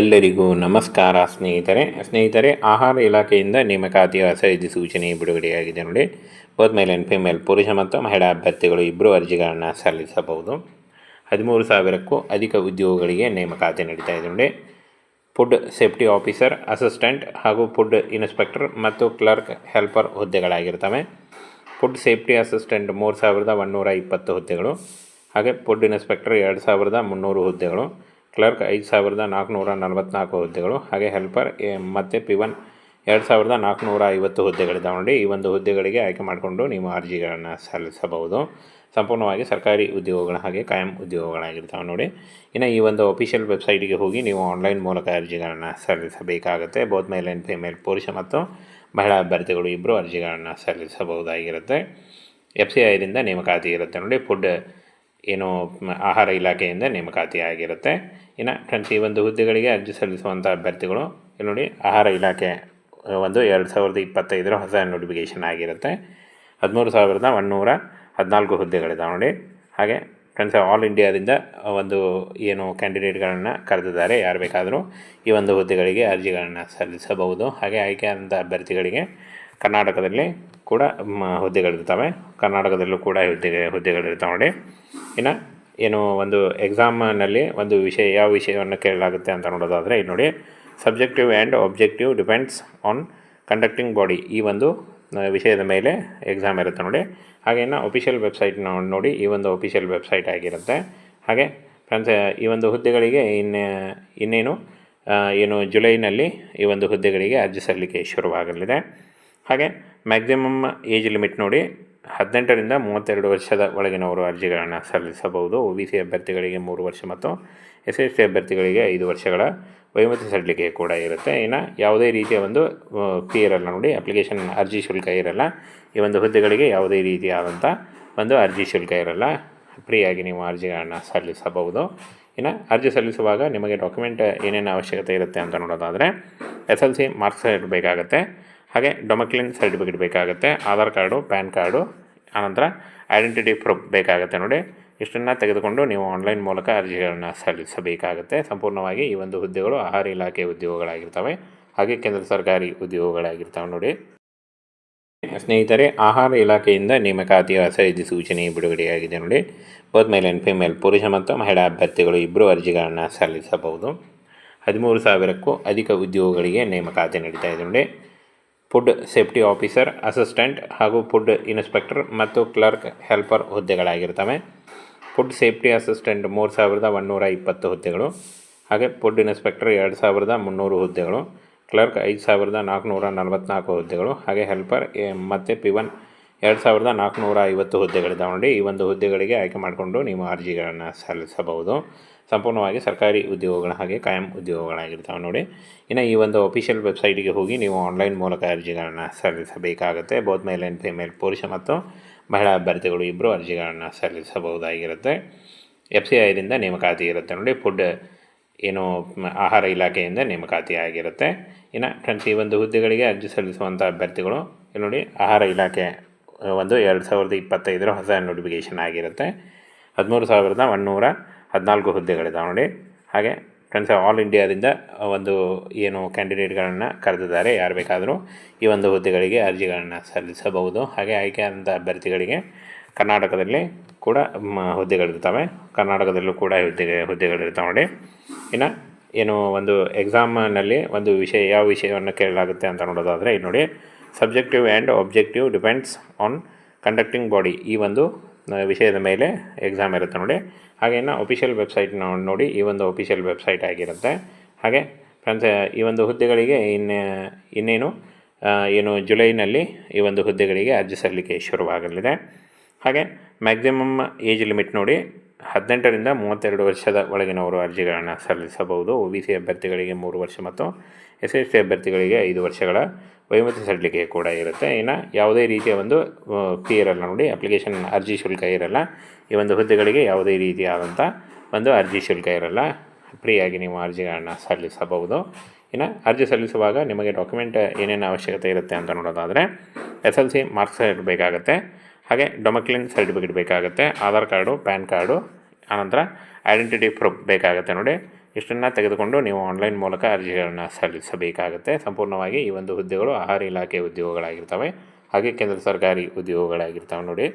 ಎಲ್ಲರಿಗೂ ನಮಸ್ಕಾರ ಸ್ನೇಹಿತರೆ ಆಹಾರ ಇಲಾಖೆಯಿಂದ ನೇಮಕಾತಿಯ ಹೊಸ ಸೂಚನೆ ಬಿಡುಗಡೆಯಾಗಿದೆ ನೋಡಿ. ಬೋತ್ ಮೇಲ್ ಆ್ಯಂಡ್ ಫಿಮೇಲ್ ಪುರುಷ ಮತ್ತು ಮಹಿಳಾ ಅಭ್ಯರ್ಥಿಗಳು ಇಬ್ಬರು ಅರ್ಜಿಗಳನ್ನು ಸಲ್ಲಿಸಬಹುದು. 13,000ಕ್ಕೂ ಅಧಿಕ ಉದ್ಯೋಗಗಳಿಗೆ ನೇಮಕಾತಿ ನಡೀತಾ ಇದೆ ನೋಡಿ. ಫುಡ್ ಸೇಫ್ಟಿ ಆಫೀಸರ್, ಅಸಿಸ್ಟೆಂಟ್ ಹಾಗೂ ಫುಡ್ ಇನ್ಸ್ಪೆಕ್ಟರ್ ಮತ್ತು ಕ್ಲರ್ಕ್ ಹೆಲ್ಪರ್ ಹುದ್ದೆಗಳಾಗಿರ್ತವೆ. ಫುಡ್ ಸೇಫ್ಟಿ ಅಸಿಸ್ಟೆಂಟ್ 3,120 ಹುದ್ದೆಗಳು, ಹಾಗೆ ಫುಡ್ ಇನ್ಸ್ಪೆಕ್ಟರ್ 2,300 ಹುದ್ದೆಗಳು, ಕ್ಲರ್ಕ್ 5,444 ಹುದ್ದೆಗಳು, ಹಾಗೆ ಹೆಲ್ಪರ್ ಮತ್ತು ಪಿವನ್ 2,450 ಹುದ್ದೆಗಳಿದ್ದಾವೆ ನೋಡಿ. ಈ ಒಂದು ಹುದ್ದೆಗಳಿಗೆ ಆಯ್ಕೆ ಮಾಡಿಕೊಂಡು ನೀವು ಅರ್ಜಿಗಳನ್ನು ಸಲ್ಲಿಸಬಹುದು. ಸಂಪೂರ್ಣವಾಗಿ ಸರ್ಕಾರಿ ಉದ್ಯೋಗಗಳು ಹಾಗೆ ಕಾಯಂ ಉದ್ಯೋಗಗಳಾಗಿರ್ತಾವೆ ನೋಡಿ. ಇನ್ನು ಈ ಒಂದು ಅಫಿಷಿಯಲ್ ವೆಬ್ಸೈಟಿಗೆ ಹೋಗಿ ನೀವು ಆನ್ಲೈನ್ ಮೂಲಕ ಅರ್ಜಿಗಳನ್ನು ಸಲ್ಲಿಸಬೇಕಾಗುತ್ತೆ. ಬೋತ್ ಮೇಲ್ ಆ್ಯಂಡ್ ಫಿಮೇಲ್ ಪುರುಷ ಮತ್ತು ಮಹಿಳಾ ಅಭ್ಯರ್ಥಿಗಳು ಇಬ್ಬರು ಅರ್ಜಿಗಳನ್ನು ಸಲ್ಲಿಸಬಹುದಾಗಿರುತ್ತೆ. FCIದಿಂದ ನೇಮಕಾತಿ ಇರುತ್ತೆ ನೋಡಿ. ಫುಡ್ ಆಹಾರ ಇಲಾಖೆಯಿಂದ ನೇಮಕಾತಿ ಆಗಿರುತ್ತೆ. ಇನ್ನು ಫ್ರೆಂಡ್ಸ್, ಈ ಒಂದು ಹುದ್ದೆಗಳಿಗೆ ಅರ್ಜಿ ಸಲ್ಲಿಸುವಂಥ ಅಭ್ಯರ್ಥಿಗಳು ಇಲ್ಲಿ ನೋಡಿ, ಆಹಾರ ಇಲಾಖೆ 2025 ಹೊಸ ನೋಟಿಫಿಕೇಷನ್ ಆಗಿರುತ್ತೆ. 13,114 ಹುದ್ದೆಗಳಿದ್ದಾವೆ ನೋಡಿ. ಹಾಗೆ ಫ್ರೆಂಡ್ಸ್, ಆಲ್ ಇಂಡಿಯಾದಿಂದ ಕ್ಯಾಂಡಿಡೇಟ್ಗಳನ್ನು ಕರೆದಿದ್ದಾರೆ. ಯಾರು ಬೇಕಾದರೂ ಈ ಒಂದು ಹುದ್ದೆಗಳಿಗೆ ಅರ್ಜಿಗಳನ್ನು ಸಲ್ಲಿಸಬಹುದು. ಹಾಗೆ ಆಯ್ಕೆಯಾದಂಥ ಅಭ್ಯರ್ಥಿಗಳಿಗೆ ಕರ್ನಾಟಕದಲ್ಲಿ ಕೂಡ ಹುದ್ದೆಗಳಿರ್ತವೆ. ಕರ್ನಾಟಕದಲ್ಲೂ ಕೂಡ ಹುದ್ದೆಗಳಿರ್ತಾವೆ ನೋಡಿ. ಇನ್ನು ಎಕ್ಸಾಮ್ನಲ್ಲಿ ಯಾವ ವಿಷಯವನ್ನು ಕೇಳಲಾಗುತ್ತೆ ಅಂತ ನೋಡೋದಾದರೆ ಇಲ್ಲಿ ನೋಡಿ, subjective and objective depends on conducting body, ಈ ಒಂದು ವಿಷಯದ ಮೇಲೆ ಎಕ್ಸಾಮ್ ಇರುತ್ತೆ ನೋಡಿ. ಹಾಗೆ ಇನ್ನು ಅಫಿಷಿಯಲ್ ವೆಬ್ಸೈಟ್ನ ನೋಡಿ, ಈ ಒಂದು ಅಫಿಷಿಯಲ್ ವೆಬ್ಸೈಟ್ ಆಗಿರುತ್ತೆ. ಹಾಗೆ ಫ್ರೆಂಡ್ಸ್, ಈ ಒಂದು ಹುದ್ದೆಗಳಿಗೆ ಇನ್ನೇನು ಜುಲೈನಲ್ಲಿ ಈ ಒಂದು ಹುದ್ದೆಗಳಿಗೆ ಅರ್ಜಿ ಸಲ್ಲಿಕೆ ಶುರುವಾಗಲಿದೆ. ಹಾಗೆ ಮ್ಯಾಕ್ಸಿಮಮ್ ಏಜ್ ಲಿಮಿಟ್ ನೋಡಿ, 18ರಿಂದ 32 ವರ್ಷದ ಒಳಗಿನವರು ಅರ್ಜಿಗಳನ್ನು ಸಲ್ಲಿಸಬಹುದು. OBC ಅಭ್ಯರ್ಥಿಗಳಿಗೆ 3 ವರ್ಷ ಮತ್ತು SC ಅಭ್ಯರ್ಥಿಗಳಿಗೆ 5 ವರ್ಷಗಳ ವಯೋಮಿತಿ ಸಡಿಲಿಕೆ ಕೂಡ ಇರುತ್ತೆ. ಇನ್ನು ಯಾವುದೇ ರೀತಿಯ ಫೀ ಇರಲ್ಲ ನೋಡಿ, ಅಪ್ಲಿಕೇಶನ್ ಅರ್ಜಿ ಶುಲ್ಕ ಇರಲ್ಲ. ಈ ಒಂದು ಹುದ್ದೆಗಳಿಗೆ ಯಾವುದೇ ರೀತಿಯಾದಂಥ ಅರ್ಜಿ ಶುಲ್ಕ ಇರಲ್ಲ. ಫ್ರೀಯಾಗಿ ನೀವು ಅರ್ಜಿಗಳನ್ನು ಸಲ್ಲಿಸಬಹುದು. ಇನ್ನು ಅರ್ಜಿ ಸಲ್ಲಿಸುವಾಗ ನಿಮಗೆ ಡಾಕ್ಯುಮೆಂಟ್ ಏನೇನು ಅವಶ್ಯಕತೆ ಇರುತ್ತೆ ಅಂತ ನೋಡೋದಾದರೆ SLC ಮಾರ್ಕ್ಸ್ ಬೇಕಾಗುತ್ತೆ. ಹಾಗೆ ಡೊಮಕ್ಲಿನ್ ಸರ್ಟಿಫಿಕೇಟ್ ಬೇಕಾಗುತ್ತೆ, ಆಧಾರ್ ಕಾರ್ಡು, ಪ್ಯಾನ್ ಕಾರ್ಡು, ಆನಂತರ ಐಡೆಂಟಿಟಿ ಪ್ರೂಫ್ ಬೇಕಾಗುತ್ತೆ ನೋಡಿ. ಇಷ್ಟನ್ನು ತೆಗೆದುಕೊಂಡು ನೀವು ಆನ್ಲೈನ್ ಮೂಲಕ ಅರ್ಜಿಗಳನ್ನು ಸಲ್ಲಿಸಬೇಕಾಗುತ್ತೆ. ಸಂಪೂರ್ಣವಾಗಿ ಈ ಒಂದು ಹುದ್ದೆಗಳು ಆಹಾರ ಇಲಾಖೆ ಉದ್ಯೋಗಗಳಾಗಿರ್ತವೆ, ಹಾಗೆ ಕೇಂದ್ರ ಸರ್ಕಾರಿ ಉದ್ಯೋಗಗಳಾಗಿರ್ತವೆ ನೋಡಿ. ಸ್ನೇಹಿತರೆ, ಆಹಾರ ಇಲಾಖೆಯಿಂದ ನೇಮಕಾತಿಯ ಹೊಸ ಸೂಚನೆ ಬಿಡುಗಡೆಯಾಗಿದೆ ನೋಡಿ. ಬೋತ್ ಮೇಲ್ ಆ್ಯಂಡ್ ಫಿಮೇಲ್ ಪುರುಷ ಮತ್ತು ಮಹಿಳಾ ಅಭ್ಯರ್ಥಿಗಳು ಇಬ್ಬರು ಅರ್ಜಿಗಳನ್ನು ಸಲ್ಲಿಸಬಹುದು. 13,000ಕ್ಕೂ ಅಧಿಕ ಉದ್ಯೋಗಗಳಿಗೆ ನೇಮಕಾತಿ ನಡೀತಾ ಇದೆ ನೋಡಿ. ಫುಡ್ ಸೇಫ್ಟಿ ಆಫೀಸರ್, ಅಸಿಸ್ಟೆಂಟ್ ಹಾಗೂ ಫುಡ್ ಇನ್ಸ್ಪೆಕ್ಟರ್ ಮತ್ತು ಕ್ಲರ್ಕ್ ಹೆಲ್ಪರ್ ಹುದ್ದೆಗಳಾಗಿರ್ತವೆ. ಫುಡ್ ಸೇಫ್ಟಿ ಅಸಿಸ್ಟೆಂಟ್ 3,120 ಹುದ್ದೆಗಳು, ಹಾಗೆ ಫುಡ್ ಇನ್ಸ್ಪೆಕ್ಟರ್ 2,300 ಹುದ್ದೆಗಳು, ಕ್ಲರ್ಕ್ 5,444 ಹುದ್ದೆಗಳು, ಹಾಗೆ ಹೆಲ್ಪರ್ ಮತ್ತು ಪಿವನ್ 2,450 ಹುದ್ದೆಗಳಿದ್ದಾವೆ ನೋಡಿ. ಈ ಒಂದು ಹುದ್ದೆಗಳಿಗೆ ಆಯ್ಕೆ ಮಾಡಿಕೊಂಡು ನೀವು ಅರ್ಜಿಗಳನ್ನು ಸಲ್ಲಿಸಬಹುದು. ಸಂಪೂರ್ಣವಾಗಿ ಸರ್ಕಾರಿ ಉದ್ಯೋಗಗಳು ಹಾಗೆ ಕಾಯಂ ಉದ್ಯೋಗಗಳಾಗಿರ್ತವೆ ನೋಡಿ. ಇನ್ನು ಈ ಒಂದು ಅಫಿಷಿಯಲ್ ವೆಬ್ಸೈಟಿಗೆ ಹೋಗಿ ನೀವು ಆನ್ಲೈನ್ ಮೂಲಕ ಅರ್ಜಿಗಳನ್ನು ಸಲ್ಲಿಸಬೇಕಾಗುತ್ತೆ. ಬೋತ್ ಮೇಲ್ ಆ್ಯಂಡ್ ಫಿಮೇಲ್ ಪುರುಷ ಮತ್ತು ಮಹಿಳಾ ಅಭ್ಯರ್ಥಿಗಳು ಇಬ್ಬರು ಅರ್ಜಿಗಳನ್ನು ಸಲ್ಲಿಸಬಹುದಾಗಿರುತ್ತೆ. FCIದಿಂದ ನೇಮಕಾತಿ ಇರುತ್ತೆ ನೋಡಿ. ಫುಡ್ ಆಹಾರ ಇಲಾಖೆಯಿಂದ ನೇಮಕಾತಿ ಆಗಿರುತ್ತೆ. ಇನ್ನು ಫ್ರೆಂಡ್ಸ್, ಈ ಒಂದು ಹುದ್ದೆಗಳಿಗೆ ಅರ್ಜಿ ಸಲ್ಲಿಸುವಂಥ ಅಭ್ಯರ್ಥಿಗಳು ಇಲ್ಲಿ ನೋಡಿ, ಆಹಾರ ಇಲಾಖೆ 2025 ಹೊಸ ನೋಟಿಫಿಕೇಷನ್ ಆಗಿರುತ್ತೆ. 13,114 ಹುದ್ದೆಗಳಿದ್ದಾವೆ ನೋಡಿ. ಹಾಗೆ ಫ್ರೆಂಡ್ಸ್, ಆಲ್ ಇಂಡಿಯಾದಿಂದ ಕ್ಯಾಂಡಿಡೇಟ್ಗಳನ್ನು ಕರೆದಿದ್ದಾರೆ. ಯಾರು ಬೇಕಾದರೂ ಈ ಒಂದು ಹುದ್ದೆಗಳಿಗೆ ಅರ್ಜಿಗಳನ್ನು ಸಲ್ಲಿಸಬಹುದು. ಹಾಗೆ ಆಯ್ಕೆಯಾದಂಥ ಅಭ್ಯರ್ಥಿಗಳಿಗೆ ಕರ್ನಾಟಕದಲ್ಲಿ ಕೂಡ ಹುದ್ದೆಗಳಿರ್ತವೆ. ಕರ್ನಾಟಕದಲ್ಲೂ ಕೂಡ ಹುದ್ದೆಗಳಿರ್ತಾವೆ ನೋಡಿ. ಇನ್ನು ಎಕ್ಸಾಮ್ನಲ್ಲಿ ಯಾವ ವಿಷಯವನ್ನು ಕೇಳಲಾಗುತ್ತೆ ಅಂತ ನೋಡೋದಾದರೆ ಇಲ್ಲಿ ನೋಡಿ, subjective and objective depends on conducting body, ಈ ಒಂದು ವಿಷಯದ ಮೇಲೆ ಎಕ್ಸಾಮ್ ಇರುತ್ತೆ ನೋಡಿ. ಹಾಗೆ ಇನ್ನು ಅಫಿಷಿಯಲ್ ವೆಬ್ಸೈಟ್ನ ನೋಡಿ, ಈ ಒಂದು ಅಫಿಷಿಯಲ್ ವೆಬ್ಸೈಟ್ ಆಗಿರುತ್ತೆ. ಹಾಗೆ ಫ್ರೆಂಡ್ಸ್, ಈ ಒಂದು ಹುದ್ದೆಗಳಿಗೆ ಇನ್ನೇನು ಜುಲೈನಲ್ಲಿ ಈ ಒಂದು ಹುದ್ದೆಗಳಿಗೆ ಅರ್ಜಿ ಸಲ್ಲಿಕೆ ಶುರುವಾಗಲಿದೆ. ಹಾಗೆ ಮ್ಯಾಕ್ಸಿಮಮ್ ಏಜ್ ಲಿಮಿಟ್ ನೋಡಿ, 18ರಿಂದ 32 ವರ್ಷದ ಒಳಗಿನವರು ಅರ್ಜಿಗಳನ್ನು ಸಲ್ಲಿಸಬಹುದು. OBC ಅಭ್ಯರ್ಥಿಗಳಿಗೆ 3 ವರ್ಷ ಮತ್ತು SC ಅಭ್ಯರ್ಥಿಗಳಿಗೆ 5 ವರ್ಷಗಳ ವಯೋಮಿತಿ ಸಡಿಲಿಕೆ ಕೂಡ ಇರುತ್ತೆ. ಇನ್ನು ಯಾವುದೇ ರೀತಿಯ ಫೀ ಇರಲ್ಲ ನೋಡಿ, ಅಪ್ಲಿಕೇಶನ್ ಅರ್ಜಿ ಶುಲ್ಕ ಇರಲ್ಲ. ಈ ಒಂದು ಹುದ್ದೆಗಳಿಗೆ ಯಾವುದೇ ರೀತಿಯಾದಂಥ ಅರ್ಜಿ ಶುಲ್ಕ ಇರಲ್ಲ. ಫ್ರೀಯಾಗಿ ನೀವು ಅರ್ಜಿಗಳನ್ನು ಸಲ್ಲಿಸಬಹುದು. ಇನ್ನು ಅರ್ಜಿ ಸಲ್ಲಿಸುವಾಗ ನಿಮಗೆ ಡಾಕ್ಯುಮೆಂಟ್ ಏನೇನು ಅವಶ್ಯಕತೆ ಇರುತ್ತೆ ಅಂತ ನೋಡೋದಾದರೆ SLC ಮಾರ್ಕ್ಸ್ ಬೇಕಾಗುತ್ತೆ. ಹಾಗೆ ಡೊಮಕ್ಲಿನ್ ಸರ್ಟಿಫಿಕೇಟ್ ಬೇಕಾಗುತ್ತೆ, ಆಧಾರ್ ಕಾರ್ಡು, ಪ್ಯಾನ್ ಕಾರ್ಡು, ಆನಂತರ ಐಡೆಂಟಿಟಿ ಪ್ರೂಫ್ ಬೇಕಾಗುತ್ತೆ ನೋಡಿ. ಇಷ್ಟನ್ನು ತೆಗೆದುಕೊಂಡು ನೀವು ಆನ್ಲೈನ್ ಮೂಲಕ ಅರ್ಜಿಗಳನ್ನು ಸಲ್ಲಿಸಬೇಕಾಗುತ್ತೆ. ಸಂಪೂರ್ಣವಾಗಿ ಈ ಒಂದು ಹುದ್ದೆಗಳು ಆಹಾರ ಇಲಾಖೆ ಉದ್ಯೋಗಗಳಾಗಿರ್ತವೆ, ಹಾಗೆ ಕೇಂದ್ರ ಸರ್ಕಾರಿ ಉದ್ಯೋಗಗಳಾಗಿರ್ತವೆ ನೋಡಿ.